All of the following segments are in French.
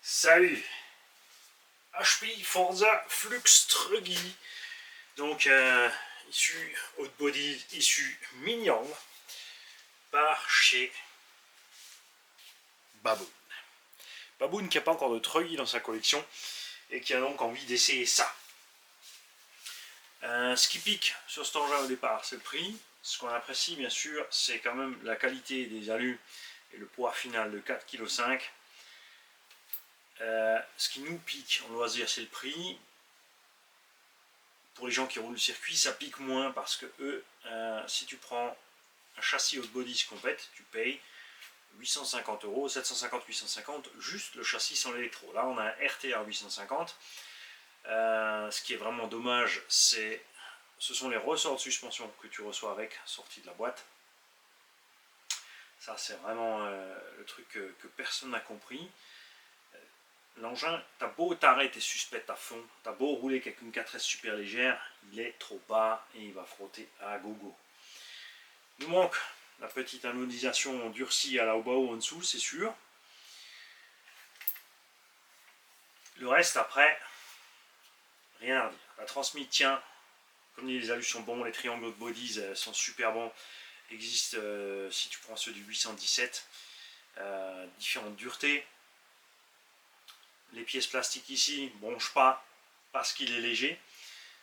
Salut, HP Forza Flux Truggy, donc issu haute body, issu mignon par chez Baboon. Baboon qui n'a pas encore de Truggy dans sa collection et qui a donc envie d'essayer ça. Ce qui pique sur cet engin au départ, c'est le prix. Ce qu'on apprécie bien sûr, c'est quand même la qualité des alus et le poids final de 4,5 kg. Ce qui nous pique en loisir, c'est le prix. Pour les gens qui roulent le circuit, ça pique moins parce que eux, si tu prends un châssis haute body complète, tu payes 850 €, 750, 850, juste le châssis sans l'électro. Là, on a un RTR 850. Ce qui est vraiment dommage, ce sont les ressorts de suspension que tu reçois avec, sortis de la boîte. Ça, c'est vraiment le truc que personne n'a compris. L'engin, t'as beau t'arrêter tes suspects à fond, t'as beau rouler avec une 4S super légère, il est trop bas et il va frotter à gogo. Il nous manque la petite anodisation durcie à la Obao en dessous, c'est sûr. Le reste, après, rien à dire. La transmise tient, comme dit, les alus sont bons, les triangles de bodies sont super bons. Existe, si tu prends ceux du 817, différentes duretés. Les pièces plastiques ici ne bronchent pas parce qu'il est léger.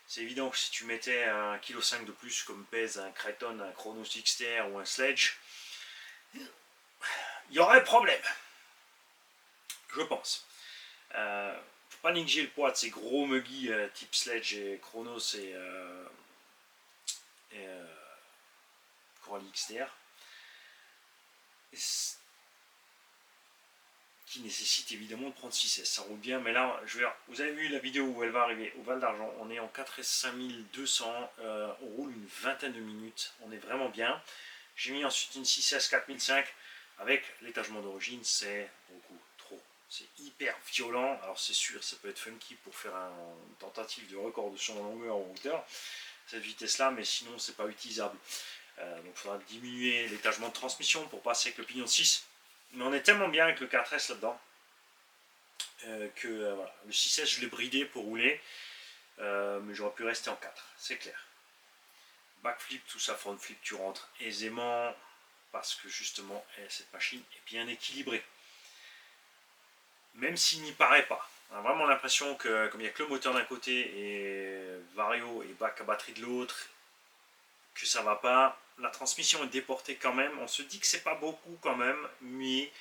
C'est évident que si tu mettais 1,5 kg de plus, comme pèse un Kraton, un Chronos XTR ou un Sledge, il y aurait problème. Je pense. Faut pas négliger le poids de ces gros muggy type Sledge et Chronos et Coral XTR. Qui nécessite évidemment de prendre 6S. Ça roule bien, mais là, vous avez vu la vidéo où elle va arriver au Val d'Argent. On est en 4S 5200, on roule une vingtaine de minutes, on est vraiment bien. J'ai mis ensuite une 6S 4005 avec l'étagement d'origine, c'est beaucoup trop. C'est hyper violent, alors c'est sûr, ça peut être funky pour faire une tentative de record de son en longueur ou en hauteur, cette vitesse-là, mais sinon, c'est pas utilisable. Donc, il faudra diminuer l'étagement de transmission pour passer avec le pignon de 6. Mais on est tellement bien avec le 4S là-dedans que voilà. Le 6S je l'ai bridé pour rouler, mais j'aurais pu rester en 4, c'est clair. Backflip, tout ça, front flip, tu rentres aisément parce que justement cette machine est bien équilibrée. Même s'il n'y paraît pas. On a vraiment l'impression que comme il n'y a que le moteur d'un côté et Vario et bac à batterie de l'autre, que ça va pas. La transmission est déportée quand même. On se dit que c'est pas beaucoup quand même, mais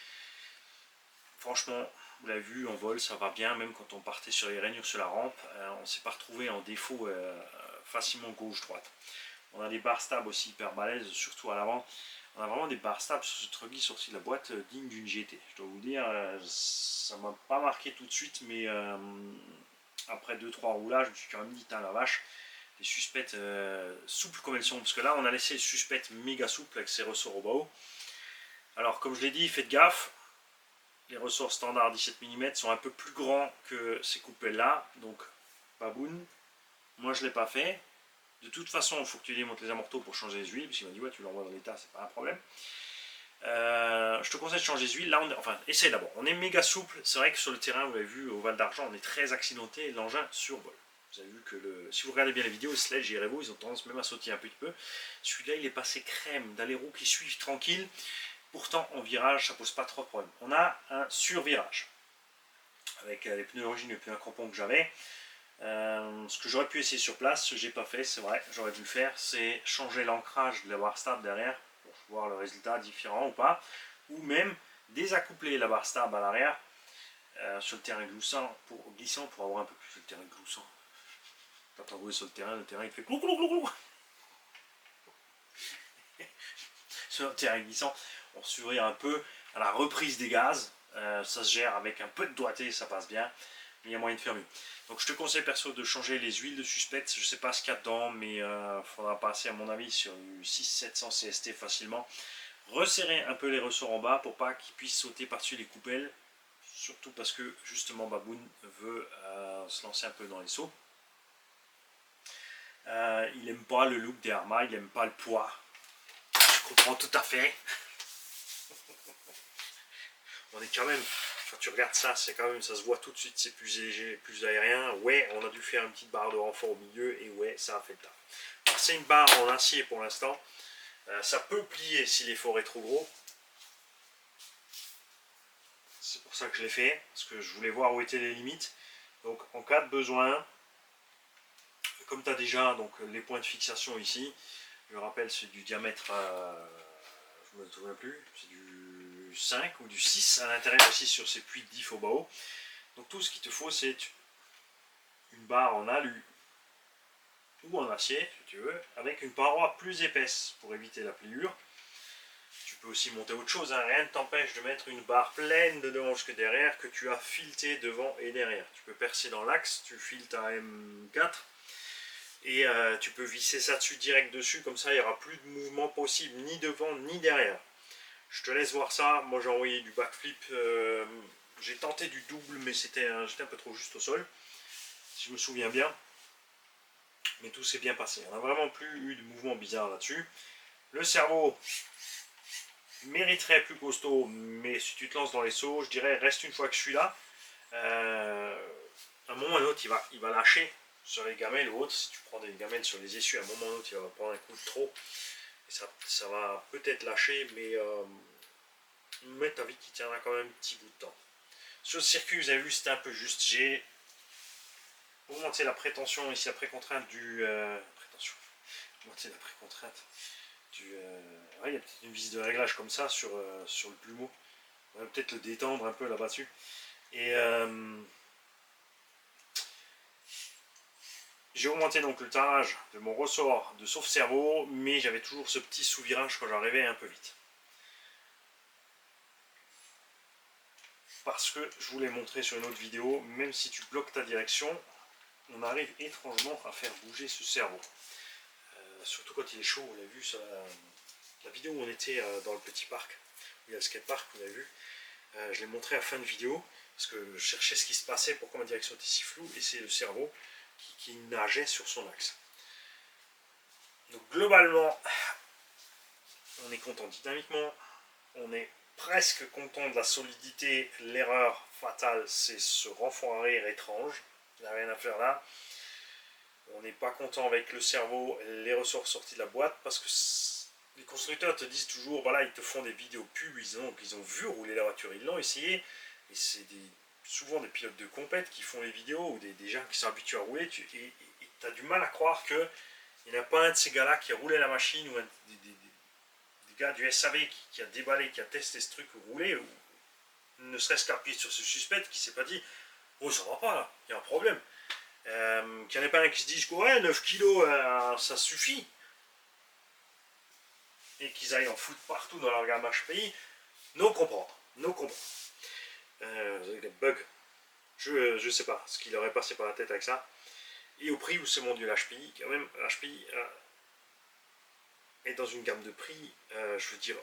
franchement, vous l'avez vu, en vol, ça va bien. Même quand on partait sur les rainures sur la rampe, on ne s'est pas retrouvé en défaut facilement gauche-droite. On a des barres stables aussi hyper balèzes, surtout à l'avant. On a vraiment des barres stables sur ce Truggy sorti de la boîte digne d'une GT. Je dois vous dire, ça m'a pas marqué tout de suite, mais après 2-3 roulages, je me suis quand même dit, la vache, les suspects souples comme elles sont, parce que là on a laissé les suspects méga souples avec ses ressorts au bas. Alors comme je l'ai dit, faites gaffe, les ressorts standards 17 mm sont un peu plus grands que ces coupelles là, donc Baboon, moi je ne l'ai pas fait. De toute façon il faut que tu démontes les amortos pour changer les huiles, parce qu'il m'a dit ouais tu l'envoies dans l'état, c'est pas un problème. Je te conseille de changer les huiles, là essaye d'abord, on est méga souple, c'est vrai que sur le terrain, vous l'avez vu au Val d'Argent, on est très accidenté et l'engin survole. Vous avez vu que si vous regardez bien les vidéos, Sledge et Revo, ils ont tendance même à sauter un petit peu. Celui-là, il est passé crème, dans les roues qui suivent tranquille. Pourtant, en virage, ça pose pas trop de problème. On a un survirage. Avec les pneus d'origine et les pneus à crampons que j'avais. Ce que j'aurais pu essayer sur place, ce que j'ai pas fait, c'est vrai, j'aurais dû le faire, c'est changer l'ancrage de la barre stable derrière, pour voir le résultat différent ou pas. Ou même désaccoupler la barre stable à l'arrière sur le terrain glissant pour avoir un peu plus de terrain glissant. Quand on roule sur le terrain il fait clou clou clou clou. Sur le terrain glissant, on surveille un peu à la reprise des gaz. Ça se gère avec un peu de doigté, ça passe bien. Mais il y a moyen de faire mieux. Donc je te conseille perso de changer les huiles de suspect. Je ne sais pas ce qu'il y a dedans, mais il faudra passer à mon avis sur du 600-700 CST facilement. Resserrer un peu les ressorts en bas pour pas qu'ils puissent sauter par-dessus les coupelles. Surtout parce que justement Baboon veut se lancer un peu dans les sauts. Il n'aime pas le look des Arma, il n'aime pas le poids. Je comprends tout à fait. On est quand même quand tu regardes ça, c'est quand même, ça se voit tout de suite, c'est plus léger, plus aérien. Ouais, on a dû faire une petite barre de renfort au milieu, et ouais, ça a fait le taf. C'est une barre en acier pour l'instant. Ça peut plier si l'effort est trop gros. C'est pour ça que je l'ai fait, parce que je voulais voir où étaient les limites. Donc en cas de besoin, comme tu as déjà donc, les points de fixation ici, je rappelle c'est du diamètre, je ne me souviens plus, c'est du 5 ou du 6 à l'intérieur aussi sur ces puits de diff au bas. Donc tout ce qu'il te faut c'est une barre en alu ou en acier si tu veux, avec une paroi plus épaisse pour éviter la pliure. Tu peux aussi monter autre chose, hein. Rien ne t'empêche de mettre une barre pleine de devant jusque derrière que tu as fileté devant et derrière. Tu peux percer dans l'axe, tu files ta M4 et tu peux visser ça dessus direct dessus, comme ça il n'y aura plus de mouvement possible ni devant ni derrière. Je te laisse voir ça. Moi j'ai envoyé du backflip, j'ai tenté du double mais j'étais un peu trop juste au sol si je me souviens bien, mais tout s'est bien passé. On n'a vraiment plus eu de mouvement bizarre là-dessus. Le cerveau mériterait plus costaud, mais si tu te lances dans les sauts, je dirais reste une fois que je suis là. À un moment ou à un autre, il va lâcher sur les gamelles ou autres. Si tu prends des gamelles sur les essuies, à un moment ou à un autre, il va prendre un coup de trop. Et ça va peut-être lâcher, mais t'as vu qu'il tiendra quand même un petit bout de temps. Sur le circuit, vous avez vu, c'était un peu juste. J'ai augmenté la prétention ici, la précontrainte du. Augmenté la précontrainte. Il y a peut-être une vis de réglage comme ça sur le plumeau. On va peut-être le détendre un peu là-bas dessus. Et j'ai augmenté donc le tarage de mon ressort de sauve-cerveau, mais j'avais toujours ce petit sous-virage quand j'arrivais un peu vite. Parce que je vous l'ai montré sur une autre vidéo, même si tu bloques ta direction, on arrive étrangement à faire bouger ce cerveau. Surtout quand il est chaud, on l'a vu sur la vidéo où on était dans le petit parc, où il y a le skatepark, vous l'avez vu. Je l'ai montré à la fin de vidéo, parce que je cherchais ce qui se passait, pourquoi ma direction était si floue, et c'est le cerveau qui nageait sur son axe. Donc globalement, on est content dynamiquement, on est presque content de la solidité. L'erreur fatale, c'est ce renfort arrière étrange, il n'y a rien à faire là. On n'est pas content avec le cerveau, les ressorts sortis de la boîte, parce que les constructeurs te disent toujours, voilà, ils te font des vidéos pubs, ils ont vu rouler la voiture, ils l'ont essayé, et c'est souvent des pilotes de compète qui font les vidéos, ou des gens qui sont habitués à rouler, et tu as du mal à croire qu'il n'y en a pas un de ces gars-là qui a roulé la machine, ou des gars du SAV qui a déballé, qui a testé ce truc, ou roulé, ou ne serait-ce qu'appuyé sur ce suspect, qui s'est pas dit, oh ça va pas là, il y a un problème. Qu'il n'y en ait pas un qui se dise que ouais, 9 kilos ça suffit, et qu'ils aillent en foutre partout dans leur gamme HPI, non comprendre. Bug. Je sais pas ce qu'il aurait passé par la tête avec ça. Et au prix où c'est vendu l'HPI, quand même, l'HPI est dans une gamme de prix, je veux dire,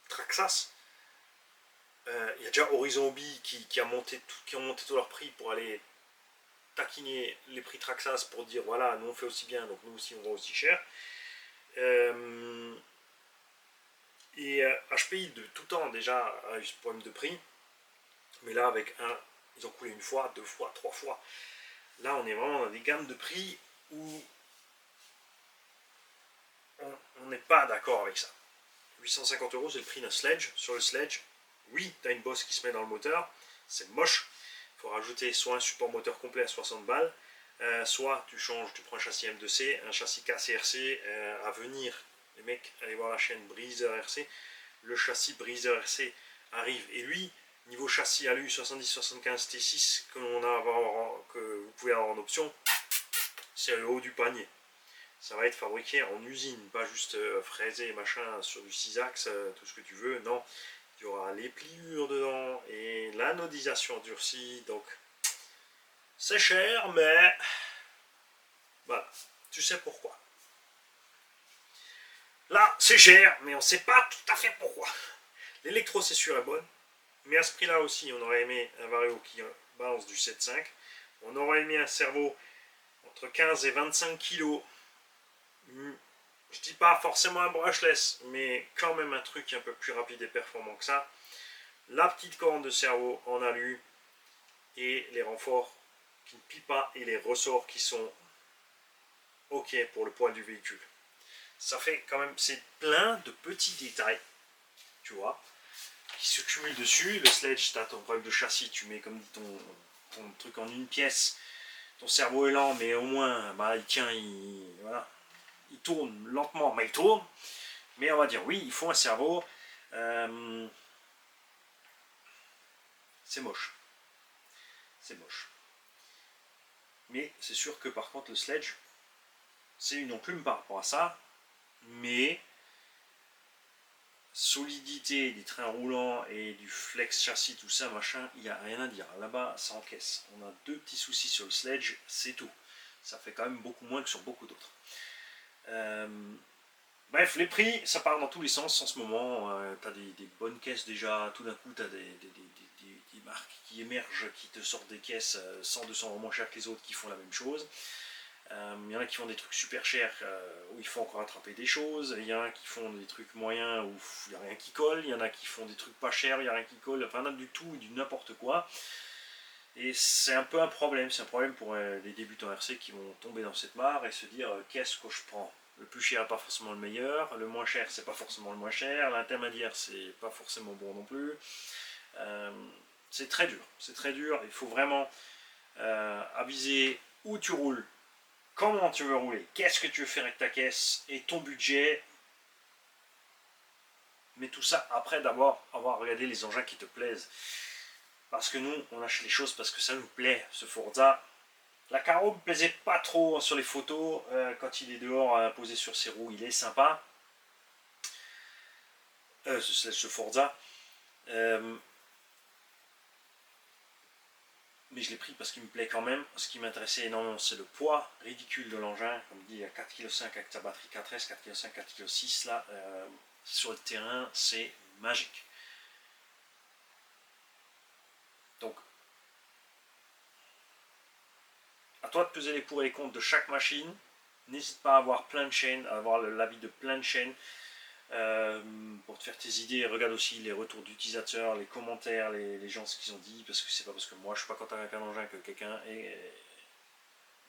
Traxxas. Il y a déjà Horizon Hobby qui ont monté tout leur prix pour aller taquiner les prix Traxxas pour dire voilà, nous on fait aussi bien, donc nous aussi on vend aussi cher. Et HPI de tout temps déjà a eu ce problème de prix, mais là avec ils ont coulé une fois, 2 fois, 3 fois. Là on est vraiment dans des gammes de prix où on n'est pas d'accord avec ça. 850 € c'est le prix d'un sledge. Sur le sledge, oui, tu as une bosse qui se met dans le moteur, c'est moche. Il faut rajouter soit un support moteur complet à 60 balles, soit tu prends un châssis M2C, un châssis KCRC à venir. Les mecs, allez voir la chaîne Breezer RC. Le châssis Breezer RC arrive, et lui, niveau châssis alu 70-75 T6 que vous pouvez avoir en option, c'est le haut du panier. Ça va être fabriqué en usine, pas juste fraisé machin sur du 6 axes, tout ce que tu veux. Non, il y aura les pliures dedans et l'anodisation durcie. Donc c'est cher, mais voilà, tu sais pourquoi. Là, c'est cher, mais on ne sait pas tout à fait pourquoi. L'électro-cessure est bonne, mais à ce prix-là aussi, on aurait aimé un Vario qui balance du 7.5. On aurait aimé un cerveau entre 15 et 25 kg. Je dis pas forcément un brushless, mais quand même un truc un peu plus rapide et performant que ça. la petite corne de cerveau en alu et les renforts qui ne pient pas et les ressorts qui sont ok pour le poids du véhicule. Ça fait quand même, c'est plein de petits détails, tu vois, qui se cumulent dessus. Le sledge, tu as ton problème de châssis, tu mets comme dit ton truc en une pièce, ton cerveau est lent, mais au moins, bah, il tient, voilà, il tourne lentement, mais il tourne. Mais on va dire, oui, il faut un cerveau. C'est moche. C'est moche. Mais c'est sûr que par contre, le sledge, c'est une enclume par rapport à ça. Mais solidité des trains roulants et du flex châssis, tout ça, machin, il n'y a rien à dire. Là-bas, ça encaisse. On a deux petits soucis sur le sledge, c'est tout. Ça fait quand même beaucoup moins que sur beaucoup d'autres. Bref, les prix, ça part dans tous les sens en ce moment. Tu as des bonnes caisses déjà. Tout d'un coup, tu as des marques qui émergent, qui te sortent des caisses 100-200 euros moins chères que les autres qui font la même chose. Il y en a qui font des trucs super chers où il faut encore attraper des choses. Il y en a qui font des trucs moyens où il n'y a rien qui colle. Il y en a qui font des trucs pas chers, il n'y a rien qui colle. Enfin, il y en a du tout et du n'importe quoi. Et c'est un peu un problème. C'est un problème pour les débutants RC qui vont tomber dans cette mare et se dire qu'est-ce que je prends. Le plus cher n'est pas forcément le meilleur. Le moins cher, c'est pas forcément le moins cher. L'intermédiaire, c'est pas forcément bon non plus. C'est très dur. C'est très dur. Il faut vraiment aviser où tu roules. Comment tu veux rouler, qu'est-ce que tu veux faire avec ta caisse et ton budget. Mais tout ça après d'abord avoir regardé les engins qui te plaisent. Parce que nous, on achète les choses parce que ça nous plaît. Ce Forza, la Caro me plaisait pas trop sur les photos. Quand il est dehors posé sur ses roues, il est sympa. Ce Forza. Mais je l'ai pris parce qu'il me plaît quand même. Ce qui m'intéressait énormément, c'est le poids ridicule de l'engin. Comme dit, à 4,5 kg avec sa batterie 4S, 4,5 kg, 4,6 kg là, sur le terrain, c'est magique. Donc, à toi de peser les pour et les contre de chaque machine. N'hésite pas à avoir plein de chaînes, à avoir l'avis de plein de chaînes. Pour te faire tes idées, regarde aussi les retours d'utilisateurs, les commentaires, les gens ce qu'ils ont dit, parce que c'est pas parce que moi je suis pas content avec un engin que quelqu'un est,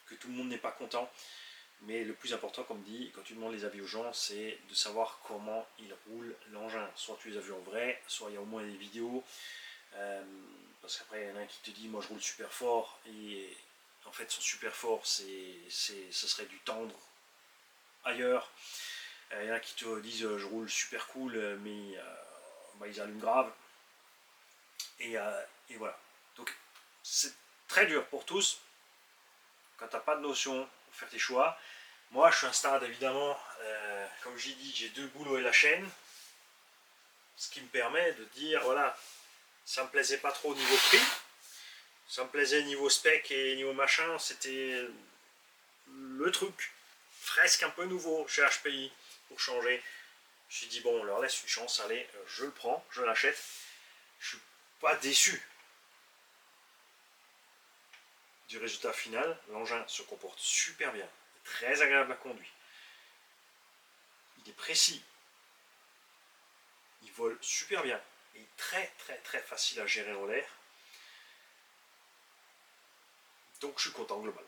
que tout le monde n'est pas content. Mais le plus important, comme dit, quand tu demandes les avis aux gens, c'est de savoir comment il roule l'engin. Soit tu les as vus en vrai, soit il y a au moins des vidéos. Parce qu'après, il y en a un qui te dit, moi je roule super fort, et en fait son super fort, ce serait du tendre ailleurs. Il y en a qui te disent, je roule super cool, mais bah, ils allument grave. Et voilà. Donc c'est très dur pour tous. Quand tu n'as pas de notion pour faire tes choix. Moi, je suis un stade, évidemment, comme j'ai dit, j'ai deux boulots et la chaîne. Ce qui me permet de dire, voilà, ça me plaisait pas trop au niveau prix. Ça me plaisait niveau spec et niveau machin. C'était le truc presque un peu nouveau chez HPI pour changer. Je me suis dit, bon, on leur laisse une chance, allez, je le prends, je l'achète. Je suis pas déçu du résultat final. L'engin se comporte super bien, très agréable à conduire. Il est précis, il vole super bien, et très très très facile à gérer en l'air. Donc je suis content global.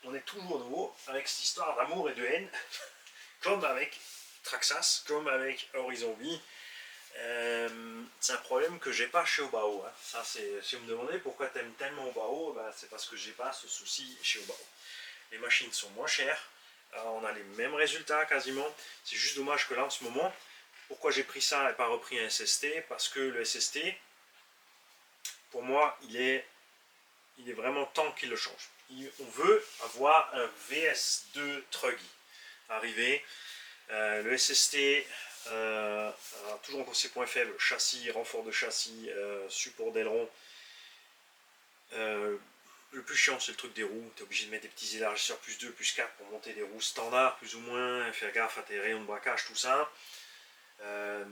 On est toujours nouveau avec cette histoire d'amour et de haine, comme avec Traxxas, comme avec Horizon V. C'est un problème que j'ai pas chez Obao. Hein. Ça, si vous me demandez pourquoi tu aimes tellement Obao, ben, c'est parce que j'ai pas ce souci chez Obao. Les machines sont moins chères, on a les mêmes résultats quasiment. C'est juste dommage que là en ce moment, pourquoi j'ai pris ça et pas repris un SST, parce que le SST, pour moi, il est vraiment temps qu'il le change. On veut avoir un VS2 Truggy arrivé. Le SST, toujours en conseil.fr, faible, châssis, renfort de châssis, support d'aileron. Le plus chiant, c'est le truc des roues. Tu es obligé de mettre des petits élargisseurs plus 2, plus 4 pour monter des roues standards, plus ou moins, faire gaffe à tes rayons de braquage, tout ça.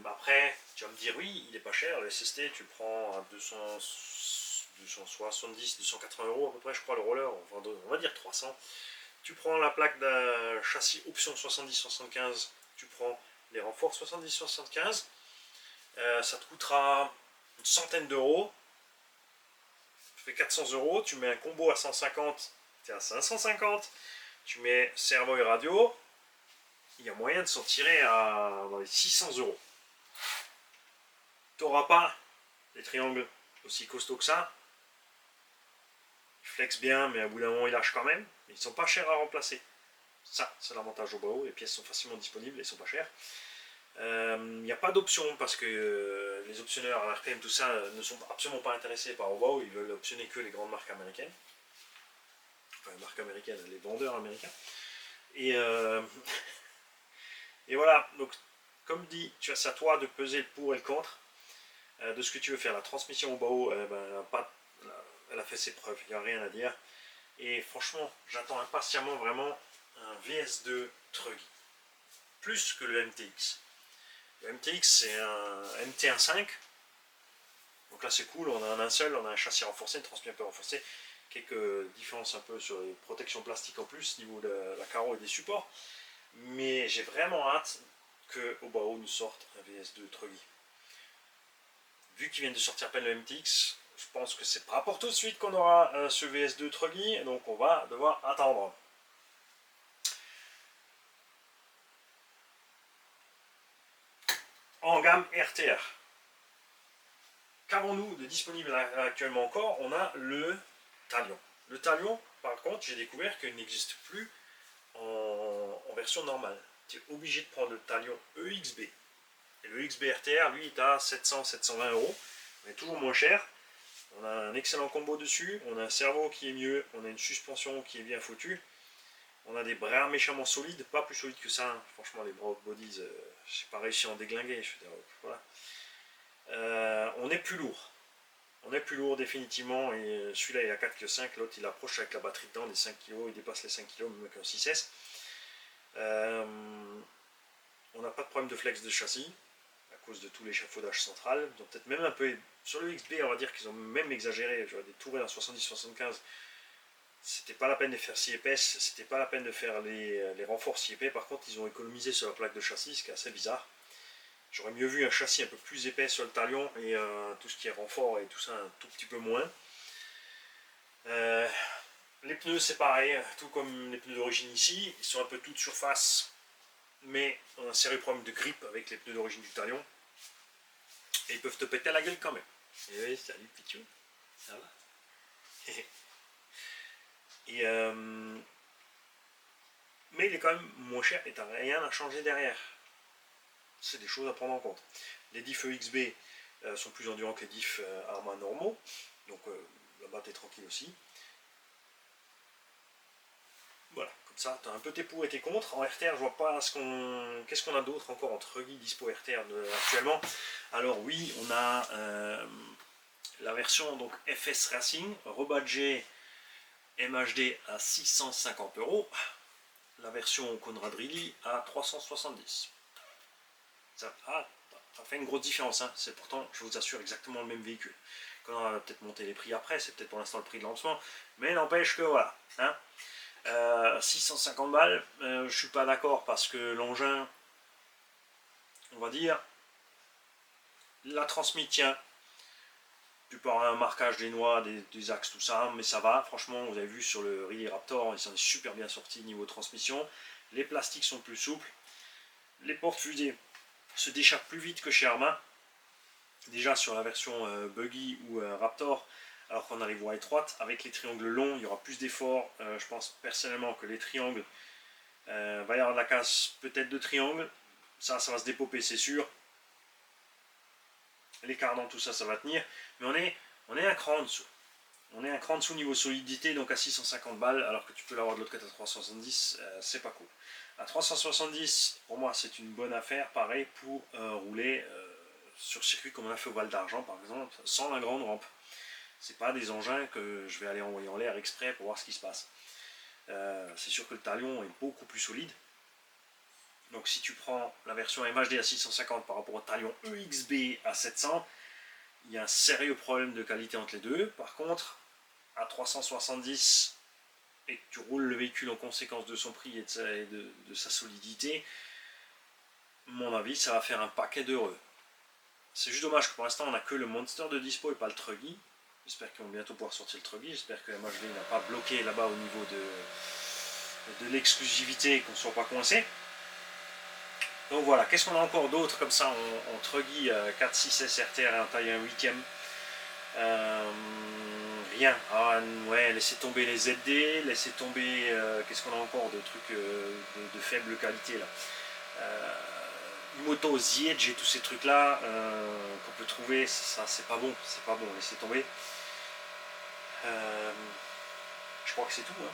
Après, tu vas me dire, oui, il est pas cher, le SST, tu le prends à 270, 280 euros à peu près, je crois, le roller, on va dire 300. Tu prends la plaque d'un châssis option 70-75, tu prends les renforts 70-75, Ça te coûtera une centaine d'euros. Tu fais 400 euros, tu mets un combo à 150, tu es à 550. Tu mets cerveau et radio, il y a moyen de s'en tirer dans les 600 euros. Tu n'auras pas des triangles aussi costauds que ça. Ils flexent bien, mais à bout d'un moment, ils lâchent quand même. Ils ne sont pas chers à remplacer. Ça, c'est l'avantage au Bao. Les pièces sont facilement disponibles et ne sont pas chères. Il n'y a pas d'option parce que les optionneurs à RPM, tout ça, ne sont absolument pas intéressés par Bao. Ils veulent optionner que les grandes marques américaines. Enfin, les marques américaines, les vendeurs américains. Et, et voilà, donc comme dit, tu as à toi de peser le pour et le contre de ce que tu veux faire. La transmission au Bao, elle a fait ses preuves, il n'y a rien à dire. Et franchement, j'attends impatiemment vraiment un VS2 Truggy. Plus que le MTX. Le MTX, c'est un MT15. Donc là, c'est cool, on a un seul, on a un châssis renforcé, une transmission un peu renforcée. Quelques différences un peu sur les protections plastiques en plus, au niveau de la carreau et des supports. Mais j'ai vraiment hâte que Bao nous sorte un VS2 Truggy. Vu qu'ils viennent de sortir à peine le MTX, je pense que c'est pas pour tout de suite qu'on aura ce VS2 Truggy, donc on va devoir attendre. En gamme RTR. Qu'avons-nous de disponible actuellement encore? On a le Talion. Le Talion, par contre, j'ai découvert qu'il n'existe plus en version normale. Tu es obligé de prendre le Talion EXB. Et le XB RTR, lui, est à 700-720 euros. On est toujours moins cher. On a un excellent combo dessus. On a un cerveau qui est mieux. On a une suspension qui est bien foutue. On a des bras méchamment solides, pas plus solides que ça. Hein. Franchement, les bras bodies, je n'ai pas réussi à en déglinguer. Je veux dire, voilà. On est plus lourd. On est plus lourd définitivement. Et celui-là, il a 4 kg 5. L'autre, il approche avec la batterie dedans, les 5 kg. Il dépasse les 5 kg, même avec un 6S. On n'a pas de problème de flex de châssis à cause de tout l'échafaudage central. Ils ont peut-être même un peu. Sur le XB, on va dire qu'ils ont même exagéré. Je vois des tourelles en 70-75. C'était pas la peine de faire si épaisse, c'était pas la peine de faire les renforts si épais. Par contre, ils ont économisé sur la plaque de châssis, ce qui est assez bizarre. J'aurais mieux vu un châssis un peu plus épais sur le Talion et tout ce qui est renfort et tout ça un tout petit peu moins. Les pneus, c'est pareil, tout comme les pneus d'origine ici, ils sont un peu tout de surface, mais on a un sérieux problème de grippe avec les pneus d'origine du Talion. Et ils peuvent te péter la gueule quand même. Et oui, salut Pichou, ça va. Et mais il est quand même moins cher et t'as rien à changer derrière. C'est des choses à prendre en compte. Les diffs EXB sont plus endurants que les diffs Arma normaux, donc là-bas t'es tranquille aussi. Voilà, comme ça t'as un peu tes pour et tes contre. En RTR, je vois pas qu'est-ce qu'on a d'autre encore entre Truggy dispo RTR actuellement. Alors oui, on a la version donc FS Racing, rebadgée MHD à 650 euros. La version Conrad Riley à 370. Ça fait une grosse différence. Hein. C'est pourtant, je vous assure, exactement le même véhicule. Conrad va peut-être monter les prix après, c'est peut-être pour l'instant le prix de lancement, mais n'empêche que voilà. Hein. 650 balles, je suis pas d'accord parce que l'engin, on va dire, la transmission tient. Tu peux avoir un marquage des noix, des axes, tout ça, mais ça va. Franchement, vous avez vu sur le Riley Raptor, il s'en est super bien sorti niveau transmission. Les plastiques sont plus souples. Les portes-fusées se déchargent plus vite que chez Arma. Déjà sur la version Buggy ou Raptor, alors qu'on a les voies étroites, avec les triangles longs, il y aura plus d'efforts. Je pense personnellement que les triangles, va y avoir de la casse peut-être de triangles. Ça va se dépoper, c'est sûr. Les cardans, tout ça, ça va tenir. Mais on est un cran en dessous. On est un cran en dessous niveau solidité, donc à 650 balles, alors que tu peux l'avoir de l'autre côté à 370, c'est pas cool. À 370, pour moi, c'est une bonne affaire, pareil, pour rouler sur circuit comme on a fait au Val d'Argent, par exemple, sans la grande rampe. C'est pas des engins que je vais aller envoyer en l'air exprès pour voir ce qui se passe. C'est sûr que le Talion est beaucoup plus solide. Donc si tu prends la version MHD à 650 par rapport au Talion EXB à 700, il y a un sérieux problème de qualité entre les deux. Par contre, à 370 et que tu roules le véhicule en conséquence de son prix et de sa solidité, à mon avis, ça va faire un paquet d'heureux. C'est juste dommage que pour l'instant on n'a que le Monster de dispo et pas le Truggy. J'espère qu'ils vont bientôt pouvoir sortir le Truggy. J'espère que MHD n'a pas bloqué là-bas au niveau de l'exclusivité et qu'on ne soit pas coincé. Donc voilà, qu'est-ce qu'on a encore d'autre comme ça en Truggy 4.6 SRTR et en taille 1 8ème rien. Ah ouais, laissez tomber les ZD, laissez tomber. Qu'est-ce qu'on a encore de trucs de faible qualité là, Moto, The Edge et tous ces trucs là qu'on peut trouver, ça c'est pas bon, laissez tomber. Je crois que c'est tout. Hein.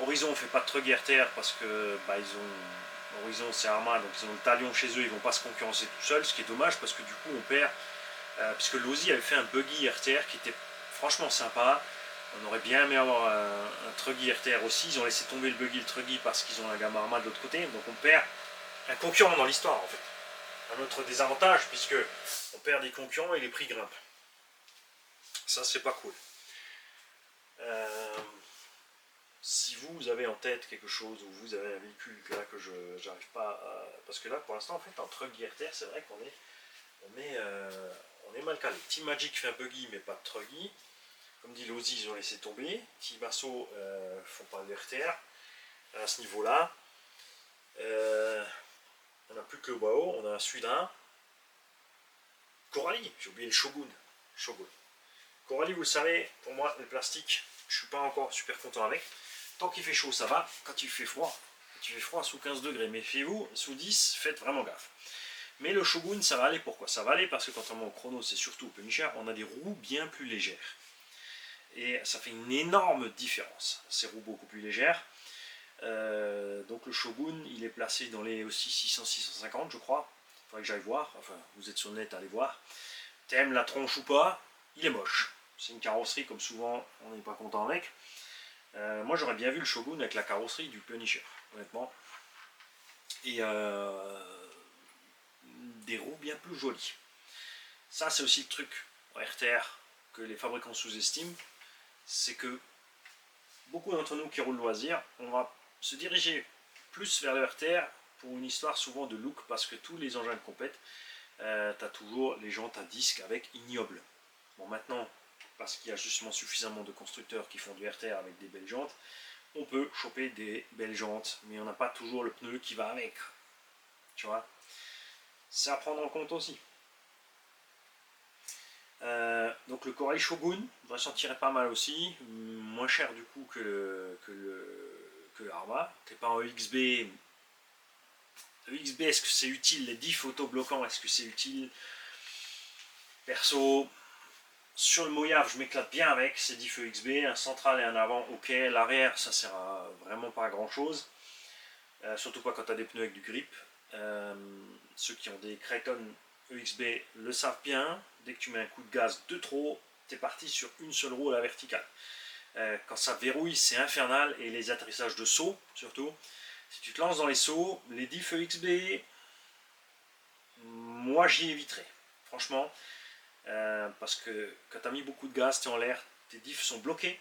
Horizon on fait pas de trucs RTR parce que bah, ils ont Horizon c'est Arma, donc ils ont le talion chez eux, ils vont pas se concurrencer tout seuls, ce qui est dommage parce que du coup on perd. Puisque Lozi avait fait un buggy RTR qui était franchement sympa. On aurait bien aimé avoir un Truggy RTR aussi. Ils ont laissé tomber le buggy, le Truggy parce qu'ils ont la gamme Arma de l'autre côté. Donc on perd un concurrent dans l'histoire en fait. Un autre désavantage puisque on perd des concurrents et les prix grimpent. Ça c'est pas cool. Si vous avez en tête quelque chose ou vous avez un véhicule que là que je n'arrive pas à... Parce que là pour l'instant en fait en Truggy RTR c'est vrai qu'on est mal calé. Team Magic fait un buggy mais pas de Truggy. Comme dit Lozi, ils ont laissé tomber. Team Asso font pas de RTR à ce niveau-là. On n'a plus que le Wao, on a un Sudin. Coralie, j'ai oublié le Shogun. Coralie, vous le savez, pour moi, le plastique, je suis pas encore super content avec. Tant qu'il fait chaud, ça va. Quand il fait froid, sous 15 degrés, méfiez-vous, sous 10, faites vraiment gaffe. Mais le Shogun, ça va aller. Pourquoi? Ça va aller parce que contrairement au chrono, c'est surtout au Punisher, on a des roues bien plus légères. Et ça fait une énorme différence. Ces roues beaucoup plus légères. Donc le Shogun, il est placé dans les aussi 600-650, je crois. Il faudrait que j'aille voir. Enfin, vous êtes sur le net, allez voir. T'aimes la tronche ou pas, il est moche. C'est une carrosserie, comme souvent, on n'est pas content avec. Moi, j'aurais bien vu le Shogun avec la carrosserie du Punisher, honnêtement. Et des roues bien plus jolies. Ça, c'est aussi le truc en RTR que les fabricants sous-estiment. C'est que beaucoup d'entre nous qui roulent loisir, on va se diriger plus vers le RTR pour une histoire souvent de look, parce que tous les engins de compète, tu as toujours les jantes à disque avec ignoble. Bon, maintenant, parce qu'il y a justement suffisamment de constructeurs qui font du RTR avec des belles jantes, on peut choper des belles jantes, mais on n'a pas toujours le pneu qui va avec. Tu vois, c'est à prendre en compte aussi. Donc le Corail Shogun, vous ressentirez pas mal aussi, moins cher du coup que le Arma. T'es pas en EXB. EXB, est-ce que c'est utile? Les diffs autobloquants, est-ce que c'est utile? Perso, sur le Mojave, je m'éclate bien avec ces diffs EXB, un central et un avant, ok. L'arrière, ça sert à vraiment pas à grand chose, surtout pas quand tu as des pneus avec du grip. Ceux qui ont des Creighton EXB le savent bien. Dès que tu mets un coup de gaz de trop, tu es parti sur une seule roue à la verticale. Quand ça verrouille, c'est infernal. Et les atterrissages de saut, surtout, si tu te lances dans les sauts, les diffs EXB, moi j'y éviterai. Franchement, parce que quand tu as mis beaucoup de gaz, tu es en l'air, tes diffs sont bloqués.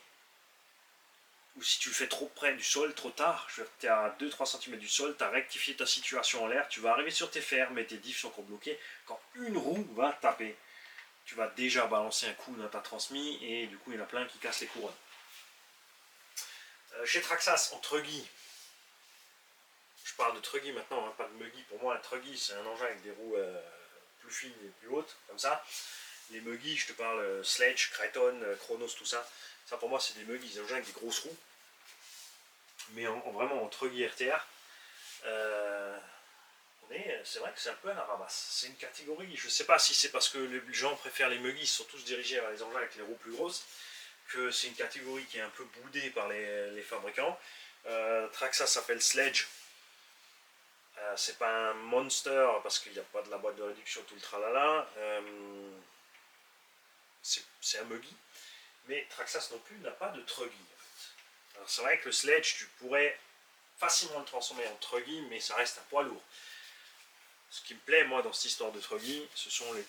Ou si tu le fais trop près du sol, trop tard, tu es à 2-3 cm du sol, tu as rectifié ta situation en l'air, tu vas arriver sur tes fers, mais tes diffs sont encore bloqués. Quand une roue va taper, tu vas déjà balancer un coup dans ta transmis, et du coup il y en a plein qui cassent les couronnes. Chez Traxxas, en Truggy, je parle de Truggy maintenant, hein, pas de Muggy. Pour moi, un Truggy, c'est un engin avec des roues plus fines et plus hautes, comme ça. Les Muggy, je te parle Sledge, Creighton, Chronos, tout ça. Ça pour moi, c'est des Muggy, des engins avec des grosses roues. Mais vraiment en Truggy RTR, c'est vrai que c'est un peu à la ramasse. C'est une catégorie, je ne sais pas si c'est parce que les gens préfèrent les Muggy, ils sont tous dirigés vers les engins avec les roues plus grosses, que c'est une catégorie qui est un peu boudée par les fabricants. Traxxas s'appelle Sledge. C'est pas un monster parce qu'il n'y a pas de la boîte de réduction tout le tralala. C'est un Muggy. Mais Traxxas non plus n'a pas de Truggy. En fait. Alors c'est vrai que le Sledge, tu pourrais facilement le transformer en Truggy, mais ça reste un poids lourd. Ce qui me plaît, moi, dans cette histoire de Truggy, ce sont les...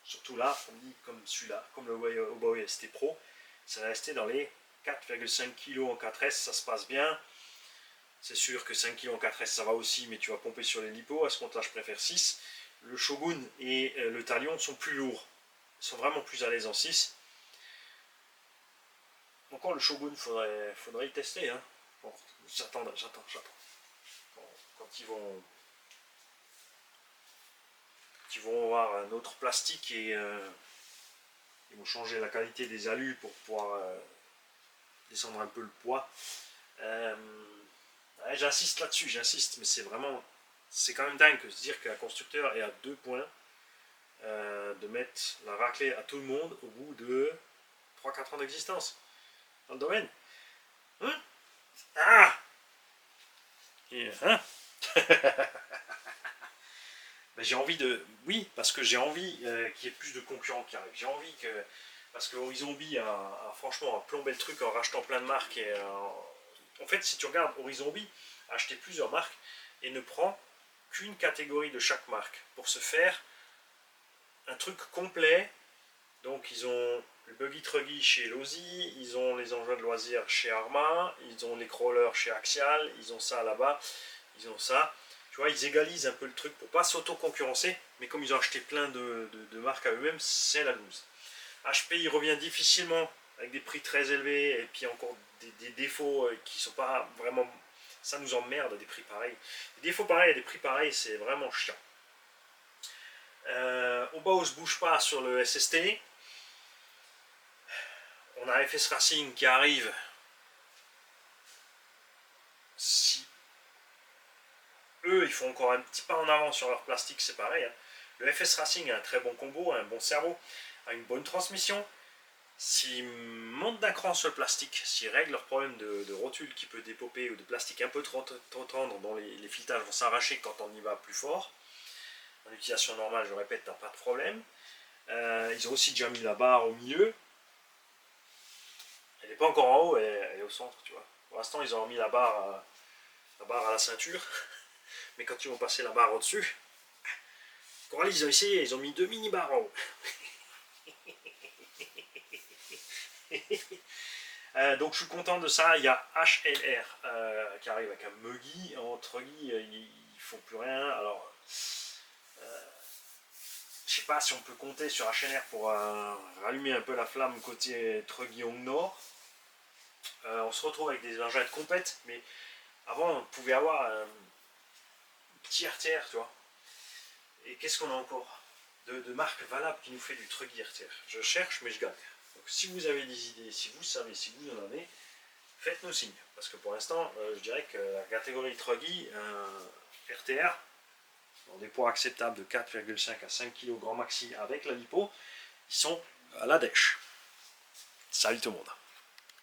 Surtout là, on dit comme celui-là, comme le Oboe ST Pro, ça va rester dans les 4,5 kg en 4S, ça se passe bien. C'est sûr que 5 kg en 4S ça va aussi, mais tu vas pomper sur les lipos. À ce compte-là, je préfère 6. Le Shogun et le Talion sont plus lourds. Ils sont vraiment plus à l'aise en 6. Encore le Shogun, faudrait y tester. Hein. Bon, j'attends. Bon, quand ils vont avoir un autre plastique et ils vont changer la qualité des alus pour pouvoir descendre un peu le poids. Ouais, j'insiste là-dessus, mais c'est quand même dingue de se dire qu'un constructeur est à 2 points de mettre la raclée à tout le monde au bout de 3-4 ans d'existence dans le domaine. Hein? Ah! Et, hein? Ben, j'ai envie de... Oui, parce que j'ai envie qu'il y ait plus de concurrents qui arrivent. J'ai envie que... Parce que Horizon Hobby a franchement plombé le truc en rachetant plein de marques. Et, en fait, si tu regardes Horizon Hobby, a acheté plusieurs marques et ne prend qu'une catégorie de chaque marque pour se faire un truc complet. Donc ils ont le buggy truggy chez Lozi, ils ont les engins de loisirs chez Arma, ils ont les crawlers chez Axial, ils ont ça là-bas, ils ont ça. Tu vois, ils égalisent un peu le truc pour pas s'auto-concurrencer, mais comme ils ont acheté plein de marques à eux-mêmes, c'est la loose. HP, il revient difficilement avec des prix très élevés et puis encore des défauts qui sont pas vraiment... Ça nous emmerde des prix pareils. Des défauts pareils et des prix pareils, c'est vraiment chiant. Au bas, on ne se bouge pas sur le SST. On a FS Racing qui arrive. Si eux, ils font encore un petit pas en avant sur leur plastique, c'est pareil. Hein. Le FS Racing a un très bon combo, un bon cerveau, a une bonne transmission. S'ils montent d'un cran sur le plastique, s'ils règlent leur problème de rotule qui peut dépoper ou de plastique un peu trop tendre dont les filetages vont s'arracher quand on y va plus fort, en utilisation normale, je répète, t'as pas de problème. Ils ont aussi déjà mis la barre au milieu. Elle n'est pas encore en haut, elle est au centre, tu vois. Pour l'instant, ils ont mis la barre à la ceinture. Mais quand ils vont passer la barre au-dessus, Coralie, ils ont essayé, ils ont mis 2 mini-barres en haut. Donc je suis content de ça. Il y a HLR qui arrive avec un Muggy. En Truggy, ils font plus rien. Alors, je sais pas si on peut compter sur HLR pour rallumer un peu la flamme côté Truggy Nord. On se retrouve avec des engins de compète, mais avant on pouvait avoir un petit RTR, tu vois. Et qu'est-ce qu'on a encore de marques valables qui nous fait du Truggy RTR? Je cherche, mais je galère. Donc si vous avez des idées, si vous savez, si vous en avez, faites-nous signe. Parce que pour l'instant, je dirais que la catégorie Truggy RTR, dans des poids acceptables de 4,5 à 5 kg grand maxi avec la lipo, ils sont à la dèche. Salut tout le monde.